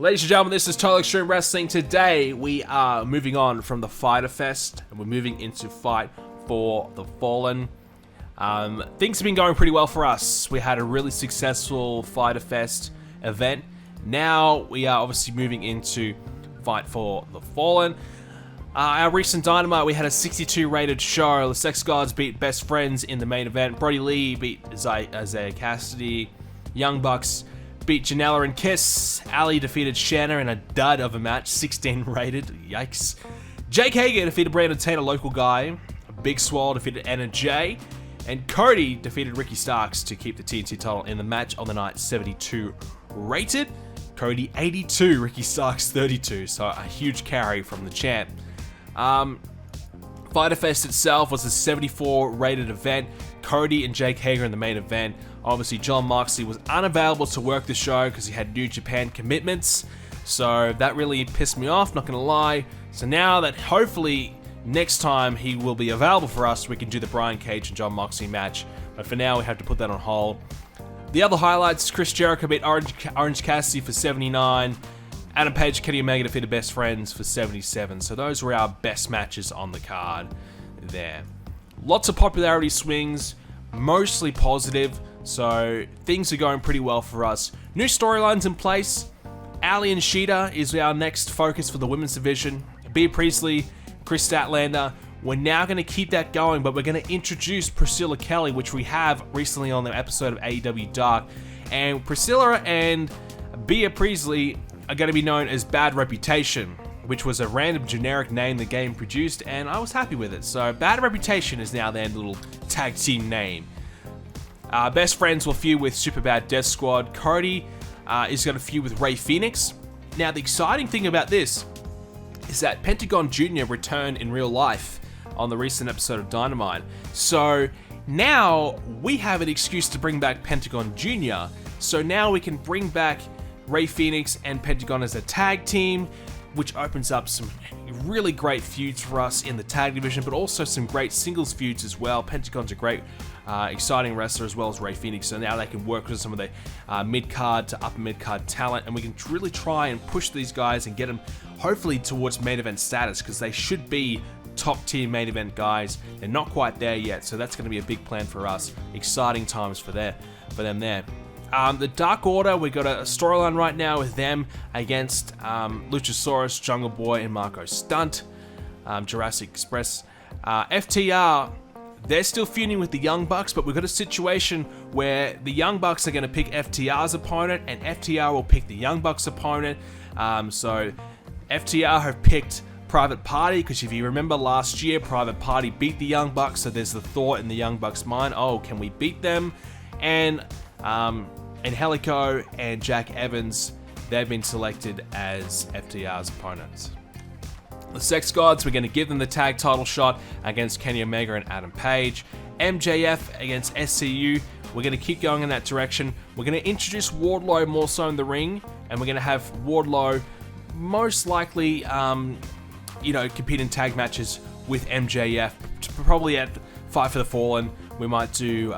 Ladies and gentlemen, this is Total Extreme Wrestling. Today, we are moving on from the Fighter Fest, and we're moving into Fight for the Fallen. Things have been going pretty well for us. We had a really successful Fighter Fest event. Now, we are obviously moving into Fight for the Fallen. Our recent Dynamite, we had a 62 rated show. The Sex Gods beat Best Friends in the main event. Brody Lee beat Isaiah Cassidy. Young Bucks beat Janela and Kiss. Ali defeated Shanna in a dud of a match, 16 rated. Yikes. Jake Hager defeated Brandon Taylor, local guy. Big Swole defeated Anna Jay. And Cody defeated Ricky Starks to keep the TNT title in the match on the night, 72 rated. Cody 82, Ricky Starks 32, so a huge carry from the champ. Fighter Fest itself was a 74 rated event. Cody and Jake Hager in the main event. Obviously, John Moxley was unavailable to work the show because he had New Japan commitments. So that really pissed me off, not gonna lie. So now that hopefully next time he will be available for us, we can do the Brian Cage and John Moxley match. But for now, we have to put that on hold. The other highlights, Chris Jericho beat Orange Cassidy for 79. Adam Page, Kenny Omega defeated Best Friends for 77. So those were our best matches on the card there. Lots of popularity swings, mostly positive. So things are going pretty well for us. New storylines in place. Ali and Sheeta is our next focus for the women's division. Bea Priestley, Chris Statlander. We're now going to keep that going, but we're going to introduce Priscilla Kelly, which we have recently on the episode of AEW Dark. And Priscilla and Bea Priestley are going to be known as Bad Reputation, which was a random generic name the game produced, and I was happy with it. So Bad Reputation is now their little tag team name. Best Friends will feud with Superbad Death Squad. Cody is going to feud with Rey Fenix. Now, the exciting thing about this is that Pentagon Jr. returned in real life on the recent episode of Dynamite. So now we have an excuse to bring back Pentagon Jr. So now we can bring back Rey Fenix and Pentagon as a tag team, which opens up some really great feuds for us in the tag division, but also some great singles feuds as well. Pentagon's a great, exciting wrestler, as well as Rey Fenix, so now they can work with some of the mid-card to upper mid-card talent, and we can really try and push these guys and get them hopefully towards main event status, because they should be top-tier main event guys. They're not quite there yet, so that's going to be a big plan for us. Exciting times for them there. The Dark Order, we've got a storyline right now with them against Luchasaurus, Jungle Boy, and Marco Stunt, Jurassic Express. FTR, they're still feuding with the Young Bucks, but we've got a situation where the Young Bucks are going to pick FTR's opponent, and FTR will pick the Young Bucks' opponent. So FTR have picked Private Party, because if you remember last year, Private Party beat the Young Bucks, so there's the thought in the Young Bucks' mind, oh, can we beat them? And Angelico and Jack Evans, they've been selected as FTR's opponents. The Sex Gods, we're going to give them the tag title shot against Kenny Omega and Adam Page. MJF against SCU, we're going to keep going in that direction. We're going to introduce Wardlow more so in the ring, and we're going to have Wardlow most likely, compete in tag matches with MJF. Probably at Fight for the Fallen, we might do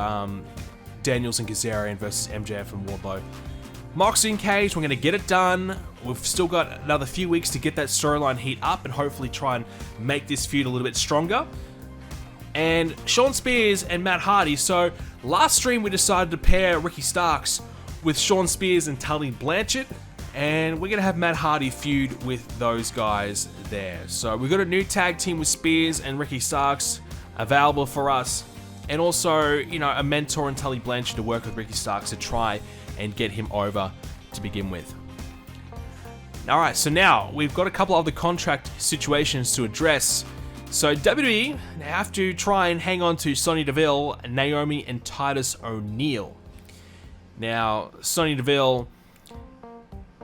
Daniels and Kazarian versus MJF and Wardlow. Moxley and Cage, we're going to get it done. We've still got another few weeks to get that storyline heat up and hopefully try and make this feud a little bit stronger. And Shawn Spears and Matt Hardy. So last stream we decided to pair Ricky Starks with Shawn Spears and Tully Blanchard, and we're going to have Matt Hardy feud with those guys there. So we've got a new tag team with Spears and Ricky Starks available for us. And also, a mentor in Tully Blanchard to work with Ricky Starks to try and get him over to begin with. Alright, so now we've got a couple of other contract situations to address. So WWE have to try and hang on to Sonya Deville, Naomi, and Titus O'Neil. Now, Sonya Deville,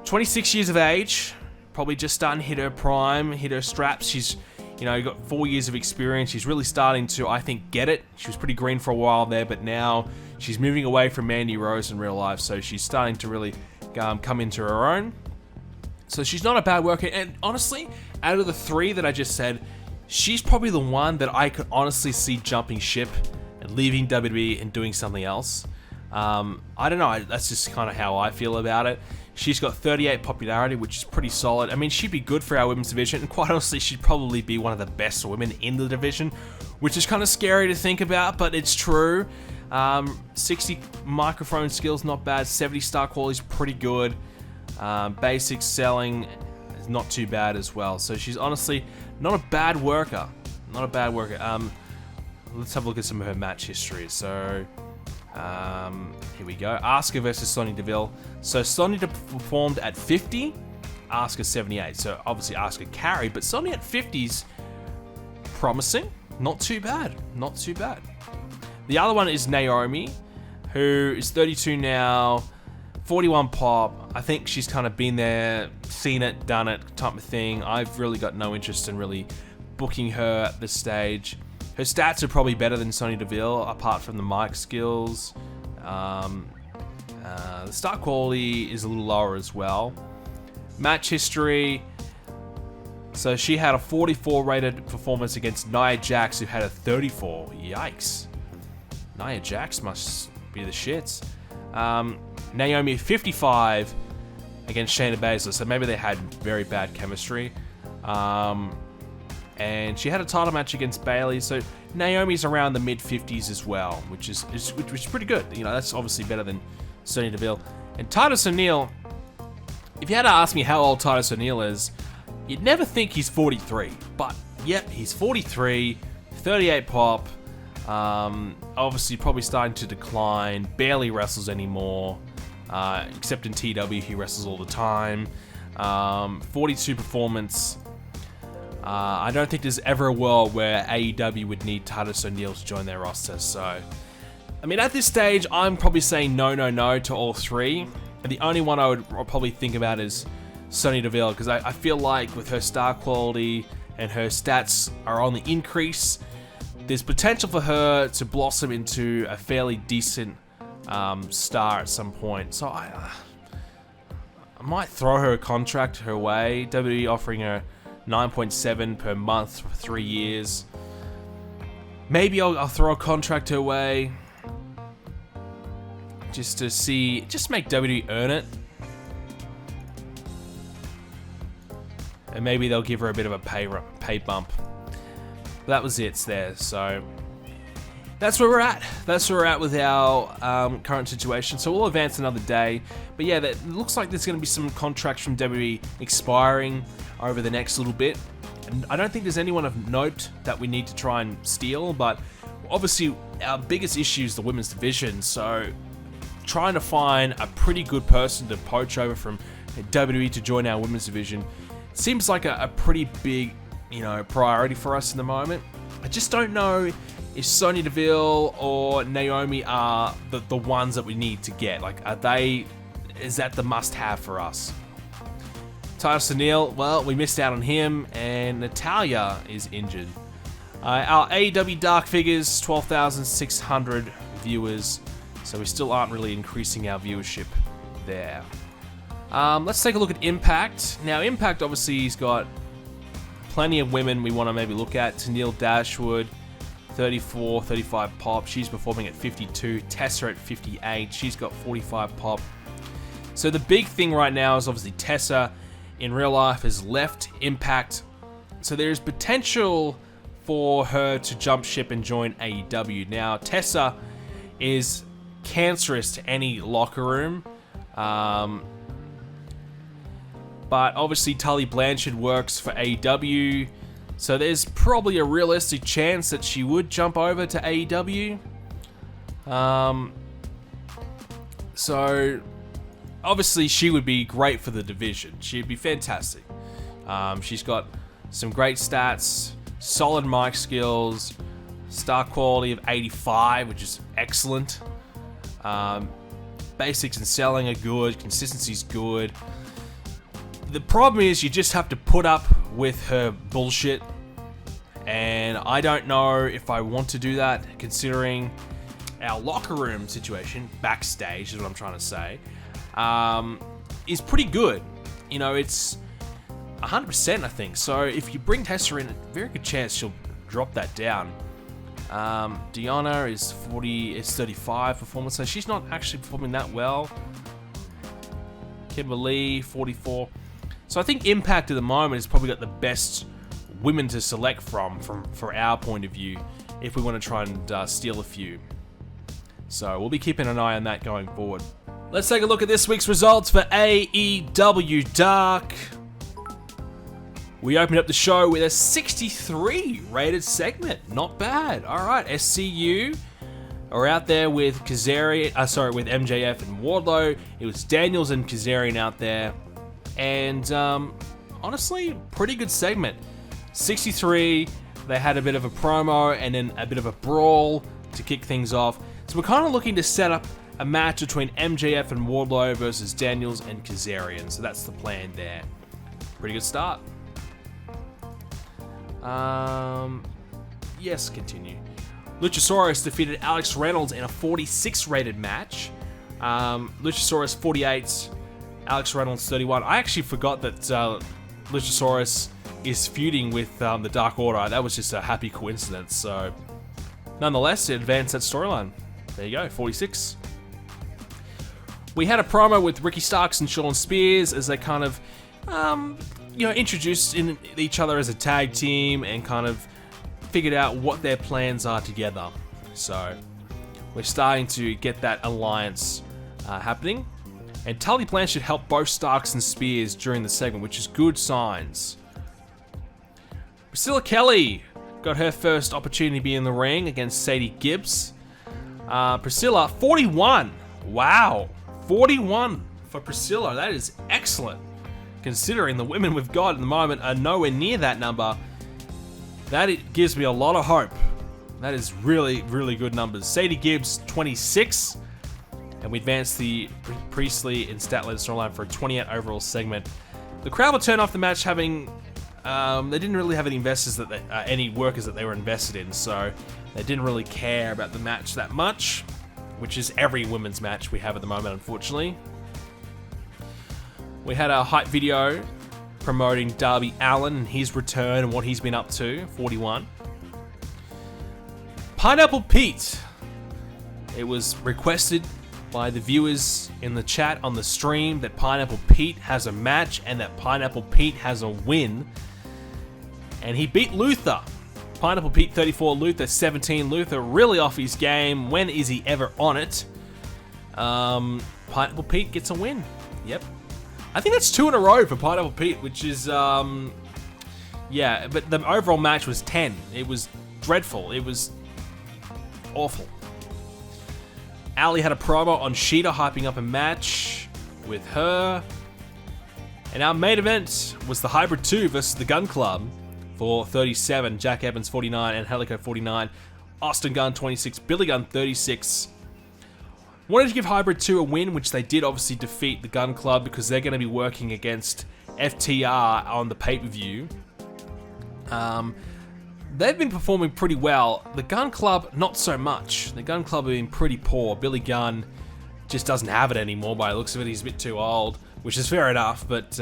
26 years of age, probably just starting to hit her prime, hit her straps. She's got 4 years of experience. She's really starting to, I think, get it. She was pretty green for a while there, but now she's moving away from Mandy Rose in real life, so she's starting to really come into her own. So she's not a bad worker, and honestly, out of the three that I just said, she's probably the one that I could honestly see jumping ship and leaving WWE and doing something else. I don't know, that's just kind of how I feel about it. She's got 38 popularity, which is pretty solid. I mean, she'd be good for our women's division, and quite honestly, she'd probably be one of the best women in the division, which is kind of scary to think about, but it's true. 60 microphone skills, not bad. 70 star quality is pretty good. Basic selling is not too bad as well. So she's honestly not a bad worker. Not a bad worker. Let's have a look at some of her match history. So, here we go. Asuka versus Sonya Deville. So Sonya performed at 50, Asuka 78. So obviously Asuka carried, but Sonya at 50's promising. Not too bad. Not too bad. The other one is Naomi, who is 32 now, 41 pop. I think she's kind of been there, seen it, done it type of thing. I've really got no interest in really booking her at this stage. Her stats are probably better than Sonya Deville, apart from the mic skills. The start quality is a little lower as well. Match history. So she had a 44 rated performance against Nia Jax, who had a 34. Yikes. Nia Jax must be the shits. Naomi 55 against Shayna Baszler, so maybe they had very bad chemistry. And she had a title match against Bayley, so Naomi's around the mid 50s as well, which is pretty good. You know, that's obviously better than Sonya Deville. And Titus O'Neil, if you had to ask me how old Titus O'Neil is, you'd never think he's 43, but yep, he's 43, 38 pop. Obviously probably starting to decline, barely wrestles anymore, except in TW he wrestles all the time. 42 performance. I don't think there's ever a world where AEW would need Titus O'Neil to join their roster, so I mean, at this stage I'm probably saying no to all three, and the only one I'll probably think about is Sonya Deville, because I feel like with her star quality and her stats are on the increase, there's potential for her to blossom into a fairly decent star at some point. So I might throw her a contract her way. WWE offering her 9.7 per month for 3 years. Maybe I'll throw a contract her way just to see, just make WWE earn it. And maybe they'll give her a bit of a pay bump. That was it there, so that's where we're at. That's where we're at with our current situation. So we'll advance another day. But yeah, it looks like there's going to be some contracts from WWE expiring over the next little bit. And I don't think there's anyone of note that we need to try and steal, but obviously our biggest issue is the women's division. So trying to find a pretty good person to poach over from WWE to join our women's division seems like a pretty big, priority for us in the moment. I just don't know if Sonya Deville or Naomi are the ones that we need to get. Like, is that the must-have for us? Titus O'Neil, well, we missed out on him, and Natalya is injured. Our AEW Dark figures, 12,600 viewers, so we still aren't really increasing our viewership there. Let's take a look at Impact. Now, Impact, obviously, he's got plenty of women we want to maybe look at. Tenille Dashwood, 34, 35 pop. She's performing at 52. Tessa at 58. She's got 45 pop. So the big thing right now is obviously Tessa in real life has left Impact. So there's potential for her to jump ship and join AEW. Now, Tessa is cancerous to any locker room. But obviously Tully Blanchard works for AEW, so there's probably a realistic chance that she would jump over to AEW. So obviously she would be great for the division. She'd be fantastic. She's got some great stats, solid mic skills, star quality of 85, which is excellent. Basics and selling are good, consistency's good. The problem is you just have to put up with her bullshit, and I don't know if I want to do that, considering our locker room situation, backstage is what I'm trying to say, is pretty good. It's 100%, I think. So if you bring Tessa in, a very good chance she'll drop that down. Deanna is 35 performance, so she's not actually performing that well. Kimberly, 44. So I think Impact at the moment has probably got the best women to select from our point of view, if we want to try and steal a few. So we'll be keeping an eye on that going forward. Let's take a look at this week's results for AEW Dark. We opened up the show with a 63 rated segment. Not bad. All right, SCU are out there with with MJF and Wardlow. It was Daniels and Kazarian out there. And honestly, pretty good segment. 63, they had a bit of a promo and then a bit of a brawl to kick things off. So we're kind of looking to set up a match between MJF and Wardlow versus Daniels and Kazarian. So that's the plan there. Pretty good start. Yes, continue. Luchasaurus defeated Alex Reynolds in a 46 rated match. Luchasaurus 48, Alex Reynolds 31. I actually forgot that Luchasaurus is feuding with the Dark Order. That was just a happy coincidence. So, nonetheless, it advanced that storyline. There you go, 46. We had a promo with Ricky Starks and Shawn Spears as they kind of, introduced in each other as a tag team and kind of figured out what their plans are together. So, we're starting to get that alliance happening. And Tully Blanchard helped both Starks and Spears during the segment, which is good signs. Priscilla Kelly got her first opportunity to be in the ring against Sadie Gibbs. Priscilla, 41. Wow. 41 for Priscilla. That is excellent. Considering the women we've got at the moment are nowhere near that number, that gives me a lot of hope. That is really, really good numbers. Sadie Gibbs, 26. And we advanced the Priestley and Statlander storyline for a 28 overall segment. The crowd would turn off the match having... they didn't really have any any workers that they were invested in, so they didn't really care about the match that much, which is every women's match we have at the moment, unfortunately. We had a hype video promoting Darby Allin and his return and what he's been up to, 41. Pineapple Pete. It was requested by the viewers in the chat on the stream that Pineapple Pete has a match and that Pineapple Pete has a win. And he beat Luther. Pineapple Pete 34, Luther 17. Luther really off his game. When is he ever on it? Pineapple Pete gets a win. Yep. I think that's 2 in a row for Pineapple Pete, which is, yeah, but the overall match was 10. It was dreadful. It was awful. Ali had a promo on Sheeta hyping up a match with her. And our main event was the Hybrid 2 versus the Gun Club for 37. Jack Evans 49, and Helico 49. Austin Gunn 26, Billy Gunn 36. Wanted to give Hybrid 2 a win, which they did obviously defeat the Gun Club because they're going to be working against FTR on the pay-per-view. They've been performing pretty well. The Gun Club, not so much. The Gun Club have been pretty poor. Billy Gunn just doesn't have it anymore by the looks of it. He's a bit too old, which is fair enough, but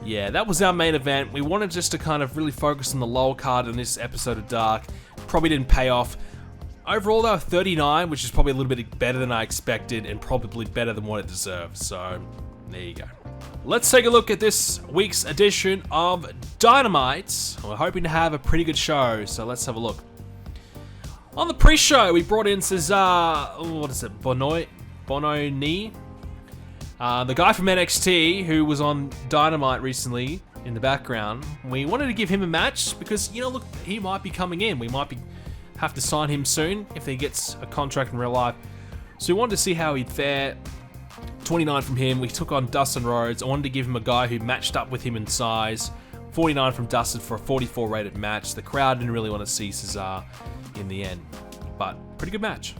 yeah, that was our main event. We wanted just to kind of really focus on the lower card in this episode of Dark. Probably didn't pay off. Overall, though, 39, which is probably a little bit better than I expected and probably better than what it deserves. So, there you go. Let's take a look at this week's edition of Dynamite. We're hoping to have a pretty good show, so let's have a look. On the pre-show, we brought in Cesar... Bononi? The guy from NXT who was on Dynamite recently in the background. We wanted to give him a match because, look, he might be coming in. We might have to sign him soon if he gets a contract in real life. So we wanted to see how he'd fare. 29 from him. We took on Dustin Rhodes. I wanted to give him a guy who matched up with him in size. 49 from Dustin for a 44 rated match. The crowd didn't really want to see Cesar in the end, but pretty good match.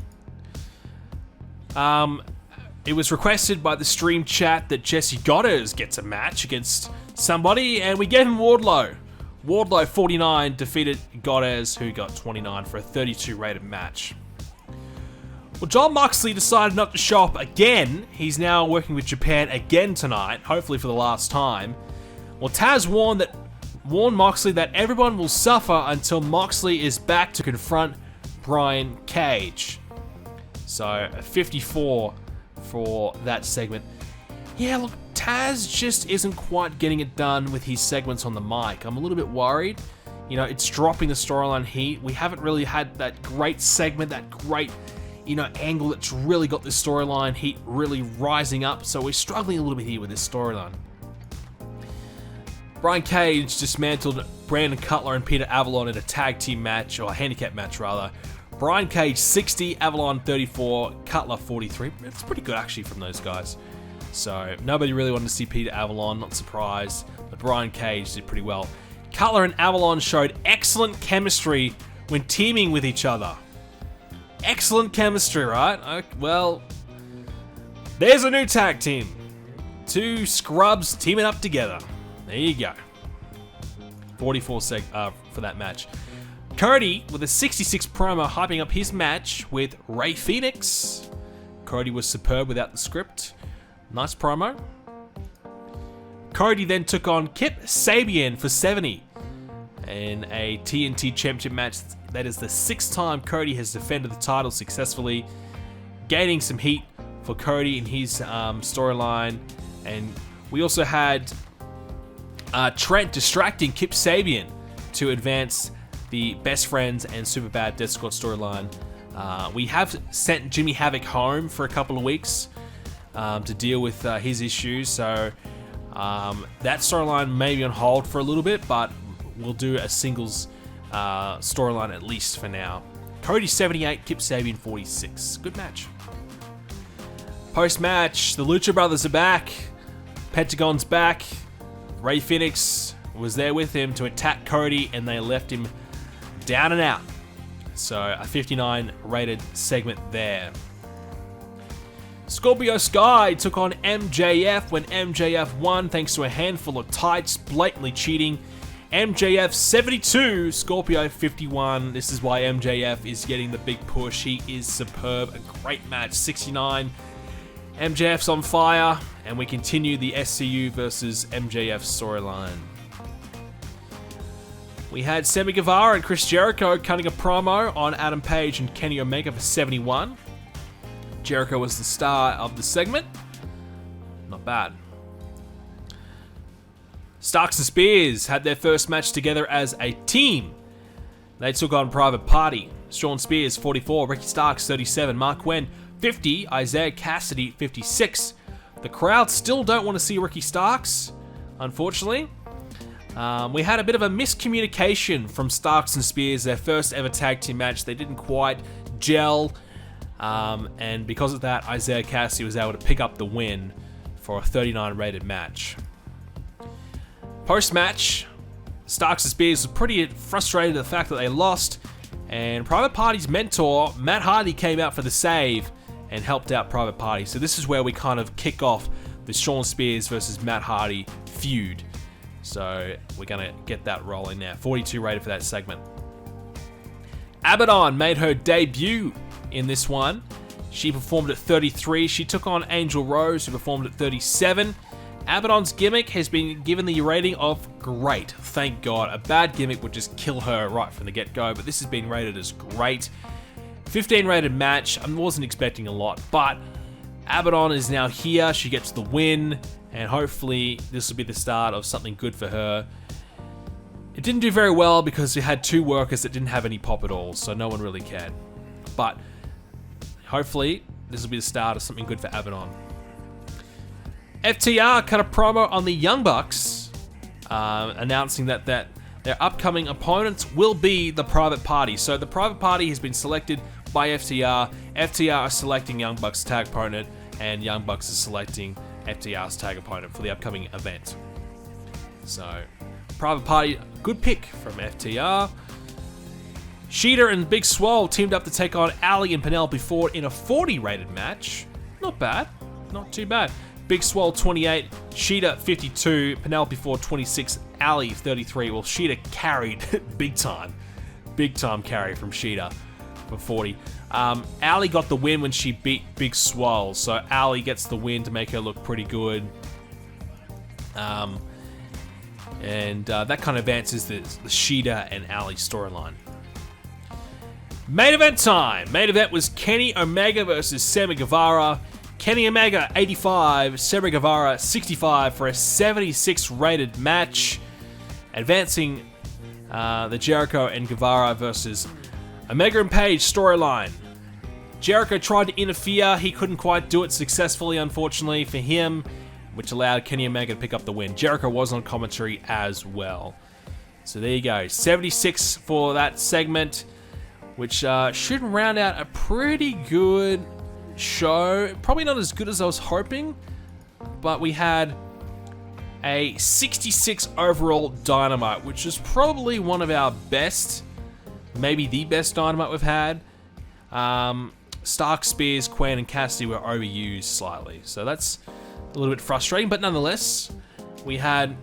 It was requested by the stream chat that Jesse Goddard gets a match against somebody, and we gave him Wardlow. Wardlow, 49, defeated Goddard, who got 29 for a 32 rated match. Well, Jon Moxley decided not to show up again. He's now working with Japan again tonight, hopefully for the last time. Well, Taz warned Moxley that everyone will suffer until Moxley is back to confront Brian Cage. So a 54 for that segment. Yeah, look, Taz just isn't quite getting it done with his segments on the mic. I'm a little bit worried. You know, it's dropping the storyline heat. We haven't really had that great segment, that great, angle that's really got the storyline heat really rising up. So we're struggling a little bit here with this storyline. Brian Cage dismantled Brandon Cutler and Peter Avalon in a tag team match, or a handicap match rather. Brian Cage 60, Avalon 34, Cutler 43. It's pretty good actually from those guys. So nobody really wanted to see Peter Avalon, not surprised, but Brian Cage did pretty well. Cutler and Avalon showed excellent chemistry when teaming with each other. Excellent chemistry, right? Well, there's a new tag team. Two scrubs teaming up together. There you go. 44 for that match. Cody with a 66 promo hyping up his match with Rey Fenix. Cody was superb without the script. Nice promo. Cody then took on Kip Sabian for 70 in a TNT Championship match. That is the 6th time Cody has defended the title successfully, gaining some heat for Cody in his storyline. And we also had Trent distracting Kip Sabian to advance the Best Friends and Superbad Death Squad storyline. We have sent Jimmy Havoc home for a couple of weeks to deal with his issues, so that storyline may be on hold for a little bit, but we'll do a singles storyline at least for now. Cody 78, Kip Sabian 46. Good match. Post-match, the Lucha Brothers are back. Pentagon's back. Rey Fenix was there with him to attack Cody, and they left him down and out. So a 59 rated segment there. Scorpio Sky took on MJF when MJF won thanks to a handful of tights blatantly cheating. MJF 72, Scorpio 51. This is why MJF is getting the big push. He is superb. A great match. 69. MJF's on fire, and we continue the SCU versus MJF storyline. We had Sammy Guevara and Chris Jericho cutting a promo on Adam Page and Kenny Omega for 71. Jericho was the star of the segment. Not bad. Starks and Spears had their first match together as a team. They took on Private Party. Shawn Spears 44, Ricky Starks 37, Mark Quinn 50, Isaiah Cassidy 56. The crowd still don't want to see Ricky Starks, unfortunately. We had a bit of a miscommunication from Starks and Spears, their first ever tag team match. They didn't quite gel, and because of that, Isaiah Cassidy was able to pick up the win for a 39 rated match. Post-match, Starks and Spears was pretty frustrated at the fact that they lost, and Private Party's mentor, Matt Hardy, came out for the save and helped out Private Party. So this is where we kind of kick off the Shawn Spears versus Matt Hardy feud. So we're going to get that rolling now. 42 rated for that segment. Abaddon made her debut in this one. She performed at 33. She took on Angel Rose, who performed at 37. Abaddon's gimmick has been given the rating of great. Thank God. A bad gimmick would just kill her right from the get-go, but this has been rated as great. 15 rated match. I wasn't expecting a lot, but Abaddon is now here. She gets the win, and hopefully this will be the start of something good for her. It didn't do very well because we had two workers that didn't have any pop at all, so no one really cared. But hopefully this will be the start of something good for Abaddon. FTR cut a promo on the Young Bucks, announcing that their upcoming opponents will be the Private Party. So the Private Party has been selected by FTR. FTR are selecting Young Bucks' tag opponent, and Young Bucks is selecting FTR's tag opponent for the upcoming event. So, Private Party, good pick from FTR. Sheeta and Big Swole teamed up to take on Ali and Penelope Ford in a 40 rated match. Not bad, not too bad. Big Swole 28, Sheeta 52, Penelope Ford 26, Ali 33. Well, Sheeta carried big time carry from Sheeta for 40. Ali got the win when she beat Big Swole, so Ali gets the win to make her look pretty good. And that kind of advances the Sheeta and Ali storyline. Main event time. Main event was Kenny Omega versus Sammy Guevara. Kenny Omega 85, Sammy Guevara 65 for a 76 rated match. Advancing the Jericho and Guevara versus Omega and Page storyline. Jericho tried to interfere. He couldn't quite do it successfully, unfortunately for him, which allowed Kenny Omega to pick up the win. Jericho was on commentary as well. So there you go. 76 for that segment, which should round out a pretty good show. Probably not as good as I was hoping, but we had a 66 overall Dynamite, which is probably one of our best, maybe the best Dynamite we've had. Stark, Spears, Quen, and Cassidy were overused slightly, so that's a little bit frustrating, but nonetheless, we had,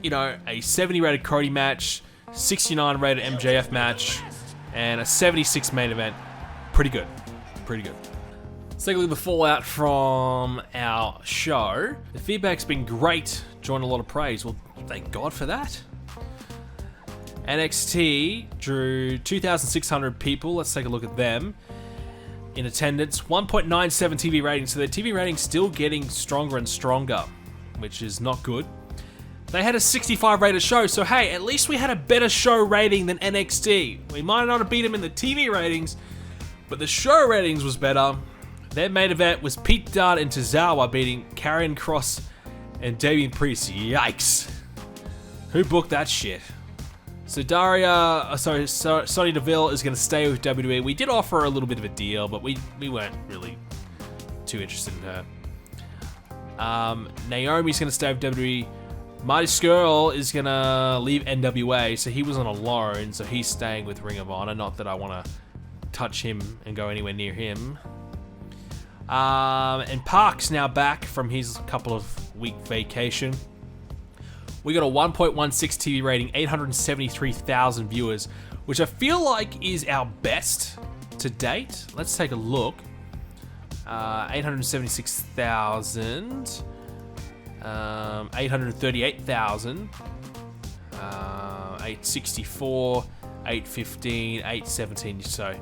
you know, a 70 rated Cody match, 69 rated MJF match, and a 76 main event. Pretty good. Pretty good. Let's take a look at the fallout from our show. The feedback's been great, drawing a lot of praise. Well, thank God for that. NXT drew 2,600 people. Let's take a look at them. In attendance, 1.97 TV ratings. So their TV rating's still getting stronger and stronger, which is not good. They had a 65 rated show, so hey, at least we had a better show rating than NXT. We might not have beat them in the TV ratings, but the show ratings was better. Their main event was Pete Dunne and Tozawa beating Karrion Kross and Damian Priest. Yikes. Who booked that shit? So Sonya Deville is going to stay with WWE. We did offer her a little bit of a deal, but we weren't really too interested in her. Naomi's going to stay with WWE. Marty Scurll is going to leave NWA, so he was on a loan, so he's staying with Ring of Honor. Not that I want to touch him and go anywhere near him. And Park's now back from his couple of week vacation. We got a 1.16 TV rating, 873,000 viewers, which I feel like is our best to date. Let's take a look. 876,000, 838,000, 864, 815, 817. So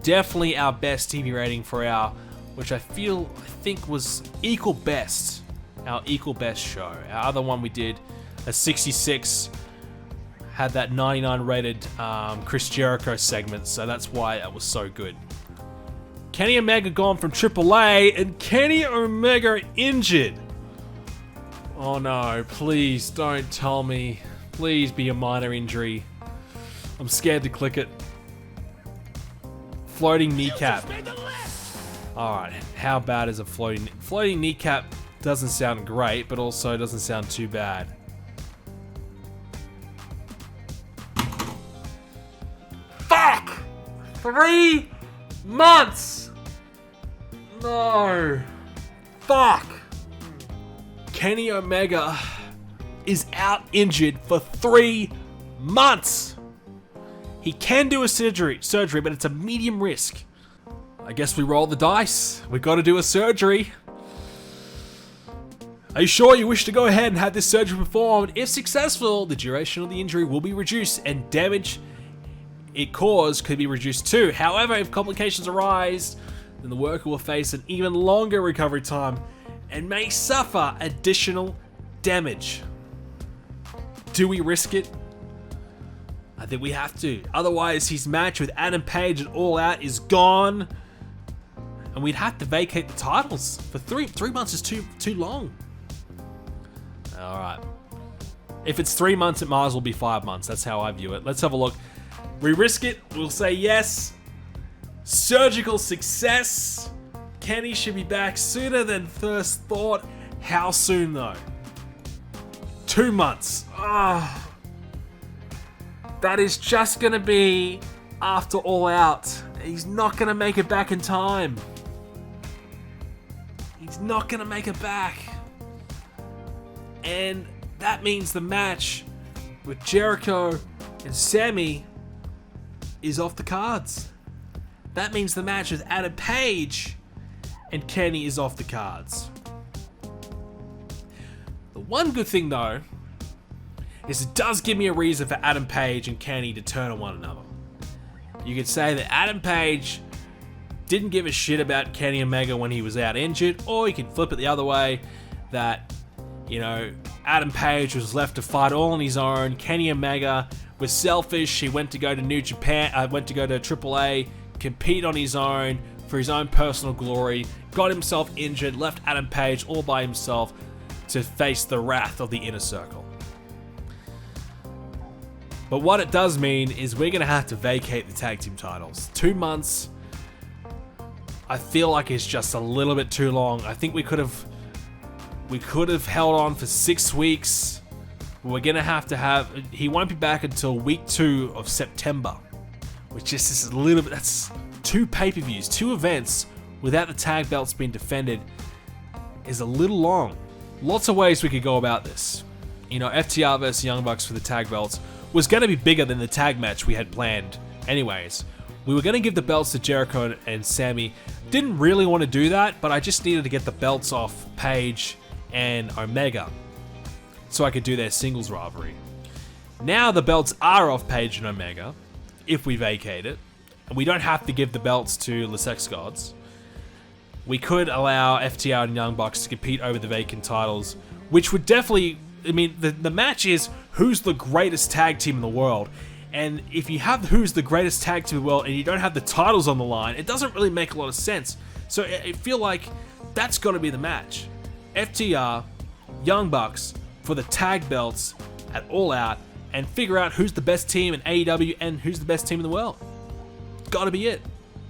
definitely our best TV rating for our, which I think was equal best, our equal best show. Our other one we did, a 66, had that 99 rated Chris Jericho segment, so that's why that was so good. Kenny Omega gone from AAA, and Kenny Omega injured. Oh no, please don't tell me. Please be a minor injury. I'm scared to click it. Floating kneecap. Alright, how bad is a floating kneecap? Doesn't sound great, but also doesn't sound too bad. Fuck! 3 months! No. Fuck! Kenny Omega is out injured for 3 months! He can do a surgery, but it's a medium risk. I guess we roll the dice. We gotta do a surgery. Are you sure you wish to go ahead and have this surgery performed? If successful, the duration of the injury will be reduced and damage it caused could be reduced too. However, if complications arise, then the worker will face an even longer recovery time and may suffer additional damage. Do we risk it? I think we have to. Otherwise, his match with Adam Page at All Out is gone, and we'd have to vacate the titles for 3 months is too long. All right. If it's 3 months, it might as well be 5 months. That's how I view it. Let's have a look. We risk it. We'll say yes. Surgical success. Kenny should be back sooner than first thought. How soon though? 2 months. Ah. That is just gonna be after All Out. He's not gonna make it back in time. He's not gonna make it back. And that means the match with Jericho and Sammy is off the cards. That means the match with Adam Page and Kenny is off the cards. The one good thing though is it does give me a reason for Adam Page and Kenny to turn on one another. You could say that Adam Page didn't give a shit about Kenny Omega when he was out injured, or you can flip it the other way, that, you know, Adam Page was left to fight all on his own. Kenny Omega was selfish. He went to go to New Japan, went to go to AAA, compete on his own for his own personal glory, got himself injured, left Adam Page all by himself to face the wrath of the Inner Circle. But what it does mean is we're going to have to vacate the tag team titles. 2 months, I feel like it's just a little bit too long. I think we could have held on for 6 weeks. We're going to have, he won't be back until week 2 of September, which just is a little bit, that's 2 pay-per-views, 2 events without the tag belts being defended is a little long. Lots of ways we could go about this. You know, FTR versus Young Bucks for the tag belts was going to be bigger than the tag match we had planned anyways. We were going to give the belts to Jericho and Sammy. Didn't really want to do that, but I just needed to get the belts off Page and Omega so I could do their singles rivalry. Now the belts are off Page and Omega, if we vacate it, and we don't have to give the belts to the Sex Gods. We could allow FTR and Young Bucks to compete over the vacant titles, which would definitely, I mean, the match is who's the greatest tag team in the world. And if you have who's the greatest tag team in the world and you don't have the titles on the line, it doesn't really make a lot of sense. So I feel like that's got to be the match. FTR, Young Bucks for the tag belts at All Out, and figure out who's the best team in AEW and who's the best team in the world. Got to be it.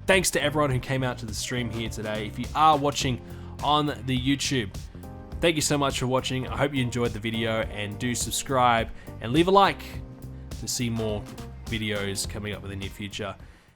Thanks to everyone who came out to the stream here today. If you are watching on the YouTube, thank you so much for watching. I hope you enjoyed the video, and do subscribe and leave a like to see more videos coming up in the near future.